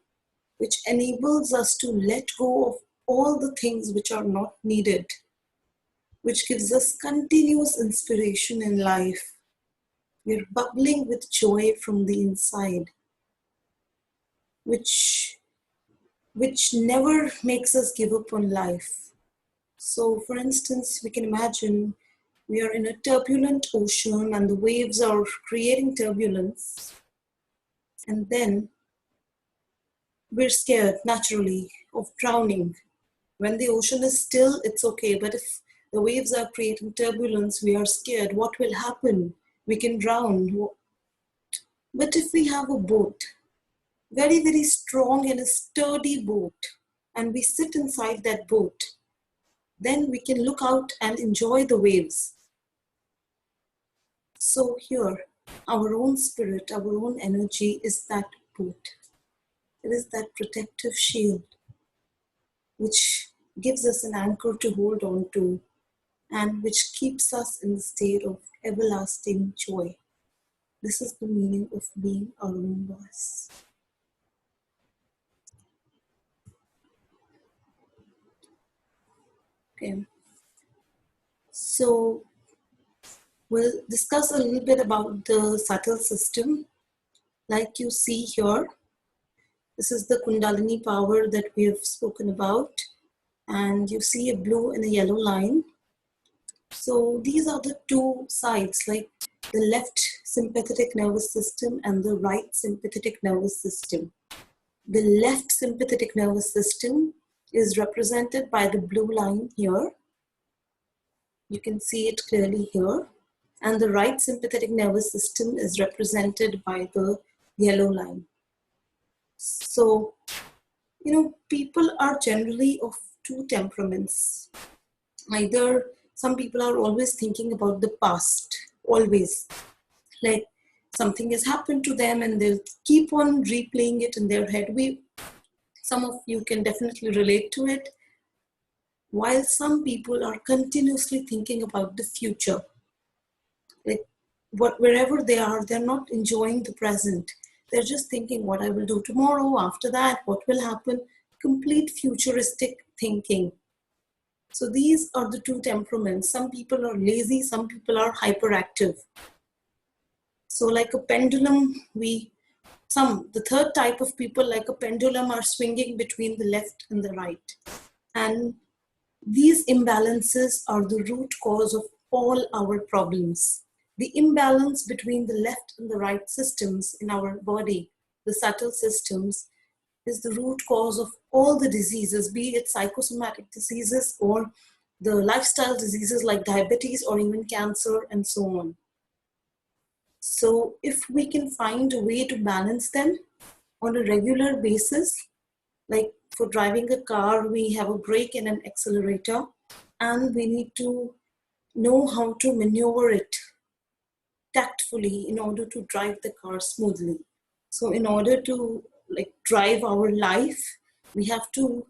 which enables us to let go of all the things which are not needed, which gives us continuous inspiration in life. We're bubbling with joy from the inside, which never makes us give up on life. So, for instance, we can imagine we are in a turbulent ocean and the waves are creating turbulence. And then we're scared naturally of drowning. When the ocean is still, it's okay. But if the waves are creating turbulence, we are scared. What will happen? We can drown. But if we have a boat, very, very strong and a sturdy boat, and we sit inside that boat, then we can look out and enjoy the waves. So here, our own spirit, our own energy is that boat. It is that protective shield which gives us an anchor to hold on to and which keeps us in the state of everlasting joy. This is the meaning of being our own boss. Okay. So we'll discuss a little bit about the subtle system. Like you see here, this is the Kundalini power that we have spoken about. And you see a blue and a yellow line. So these are the two sides, like the left sympathetic nervous system and the right sympathetic nervous system. The left sympathetic nervous system is represented by the blue line here. You can see it clearly here. And the right sympathetic nervous system is represented by the yellow line. So, people are generally of two temperaments. Either some people are always thinking about the past, always. Like something has happened to them and they'll keep on replaying it in their head. Some of you can definitely relate to it. While some people are continuously thinking about the future. Like wherever they are, they're not enjoying the present. They're just thinking what I will do tomorrow, after that, what will happen. Complete futuristic thinking. So these are the two temperaments. Some people are lazy, some people are hyperactive. So like a pendulum, the third type of people like a pendulum are swinging between the left and the right. And these imbalances are the root cause of all our problems. The imbalance between the left and the right systems in our body, the subtle systems, is the root cause of all the diseases, be it psychosomatic diseases or the lifestyle diseases like diabetes or even cancer and so on. So if we can find a way to balance them on a regular basis, like for driving a car, we have a brake and an accelerator, and we need to know how to maneuver it tactfully in order to drive the car smoothly. So in order to drive our life, we have to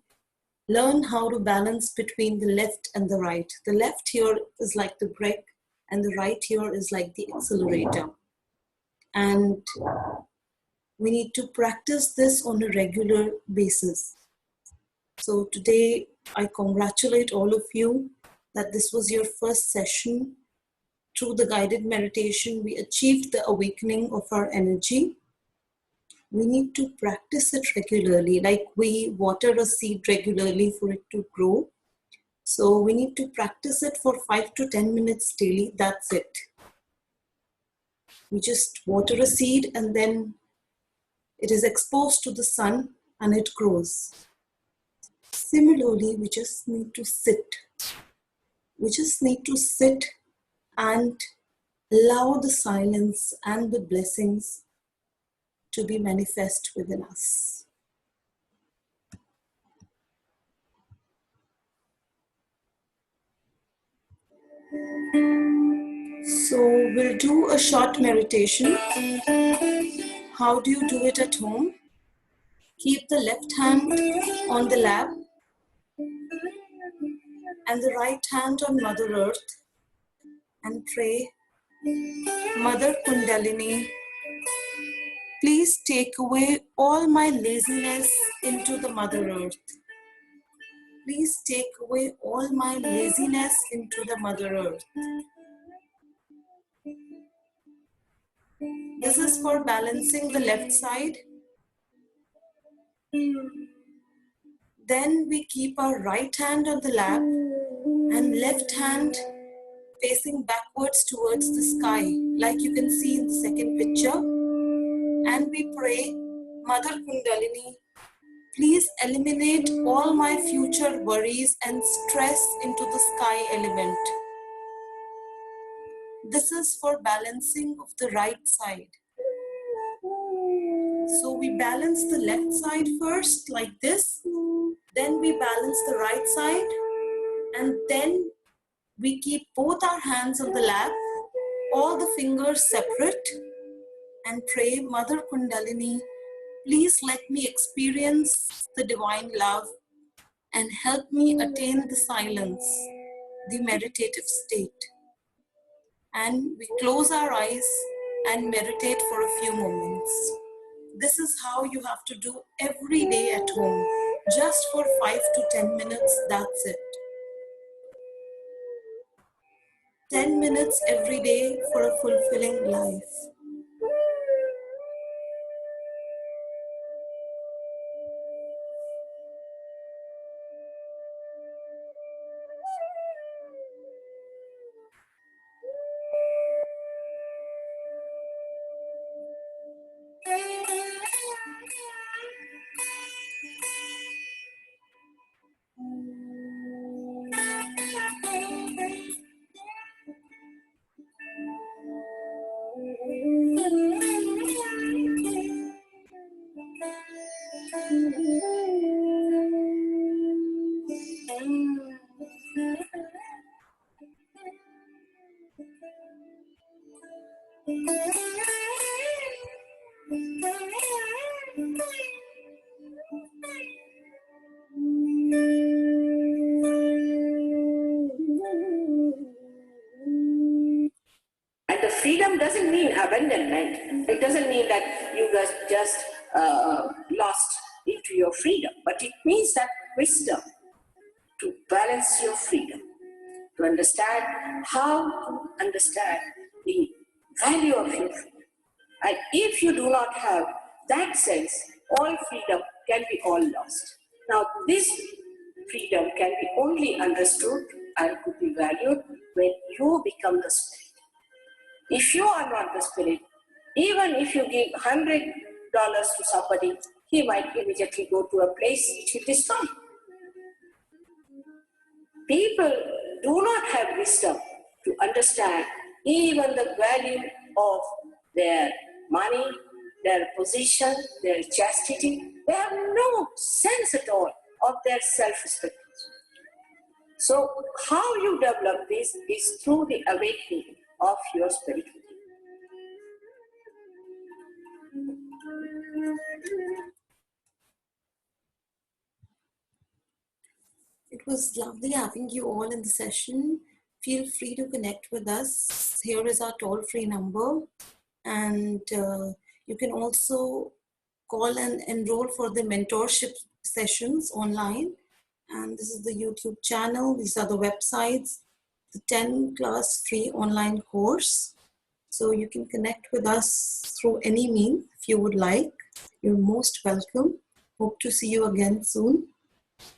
learn how to balance between the left and the right. The left here is like the brake and the right here is like the accelerator. And we need to practice this on a regular basis. So today, I congratulate all of you that this was your first session. Through the guided meditation, we achieved the awakening of our energy. We need to practice it regularly, like we water a seed regularly for it to grow. So we need to practice it for 5 to 10 minutes daily. That's it. We just water a seed and then it is exposed to the sun and it grows. Similarly, we just need to sit. We just need to sit and allow the silence and the blessings to be manifest within us. So we'll do a short meditation. How do you do it at home? Keep the left hand on the lap and the right hand on Mother Earth and pray, Mother Kundalini, Please take away all my laziness into the Mother Earth. Please take away all my laziness into the Mother Earth. This is for balancing the left side. Then we keep our right hand on the lap and left hand facing backwards towards the sky, like you can see in the second picture. And we pray, Mother Kundalini, please eliminate all my future worries and stress into the sky element. This is for balancing of the right side. So we balance the left side first, like this. Then we balance the right side. And then we keep both our hands on the lap, all the fingers separate, and pray, Mother Kundalini, please let me experience the divine love and help me attain the silence, the meditative state. And we close our eyes and meditate for a few moments. This is how you have to do every day at home, just for 5 to 10 minutes, that's it. 10 minutes every day for a fulfilling life. And the freedom doesn't mean abandonment. It doesn't mean that you just lost into your freedom, but it means that wisdom to balance your freedom, to understand how to understand the value of your freedom. And if you do not have that sense, all freedom can be all lost. Now, this freedom can be only understood and could be valued when you become the spirit. If you are not the spirit, even if you give $100 to somebody, he might immediately go to a place which will destroy him. People do not have wisdom to understand even the value of their money, their position, their chastity. They have no sense at all of their self-respect. So how you develop this is through the awakening of your spirit. It was lovely having you all in the session. Feel free to connect with us. Here is our toll-free number. And you can also call and enroll for the mentorship sessions online. And this is the YouTube channel. These are the websites. The 10-class free online course. So you can connect with us through any means if you would like. You're most welcome. Hope to see you again soon.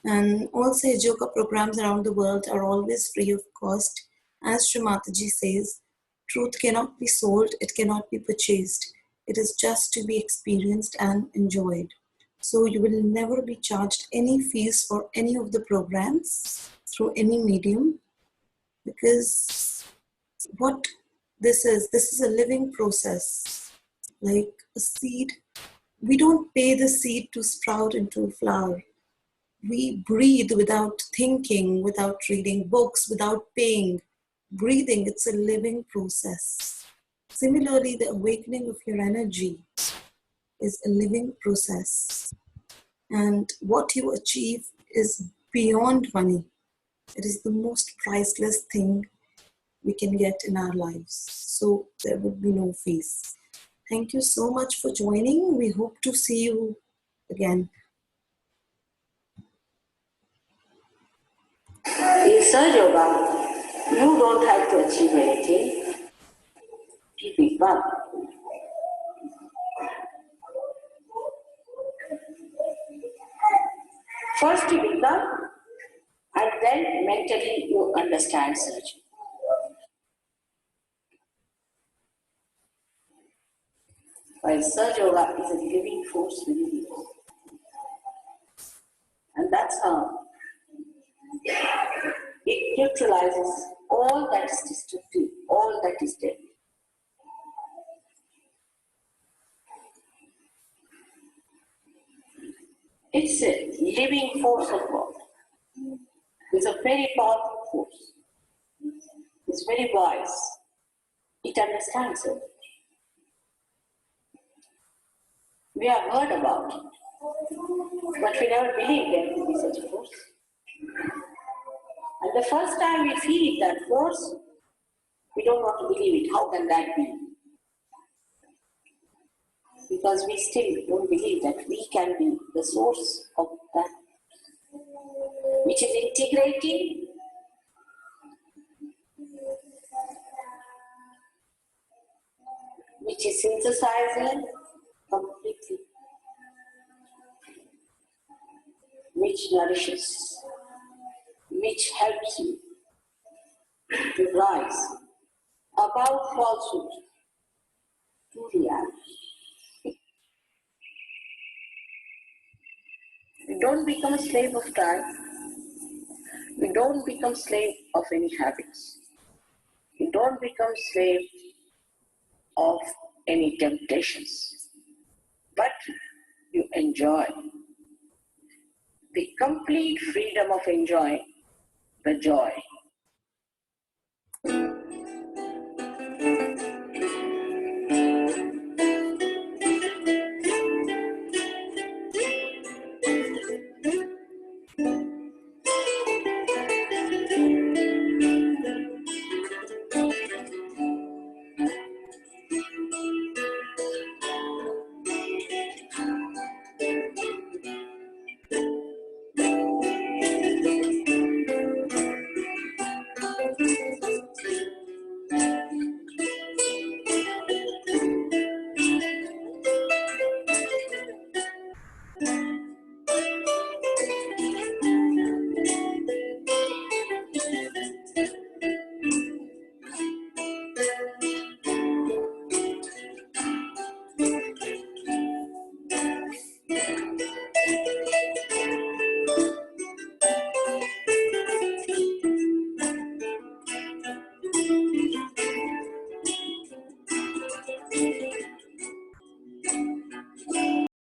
And all Sage Yoga programs around the world are always free of cost. As Shri Mataji says, truth cannot be sold, it cannot be purchased. It is just to be experienced and enjoyed. So you will never be charged any fees for any of the programs through any medium, because what this is a living process. Like a seed, we don't pay the seed to sprout into a flower. We breathe without thinking, without reading books, without paying. Breathing, it's a living process. Similarly, the awakening of your energy is a living process. And what you achieve is beyond money. It is the most priceless thing we can get in our lives. So there would be no fees. Thank you so much for joining. We hope to see you again. In Sahaja Yoga, you don't have to achieve anything. Be big one. First you become, and then mentally you understand Sahaja. While Sahaja Yoga is a living force within you. And that's how it neutralizes all that is destructive, all that is dead. It's a living force of God. It's a very powerful force. It's very wise. It understands it. We have heard about it, but we never believed there could be such a force. And the first time we feel that force, we don't want to believe it. How can that be? Because we still don't believe that we can be the source of that, which is integrating, which is synthesizing completely, which nourishes, which helps you to rise above falsehood to reality. We don't become a slave of time. We don't become slave of any habits. We don't become slave of any temptations. But you enjoy the complete freedom of enjoying the joy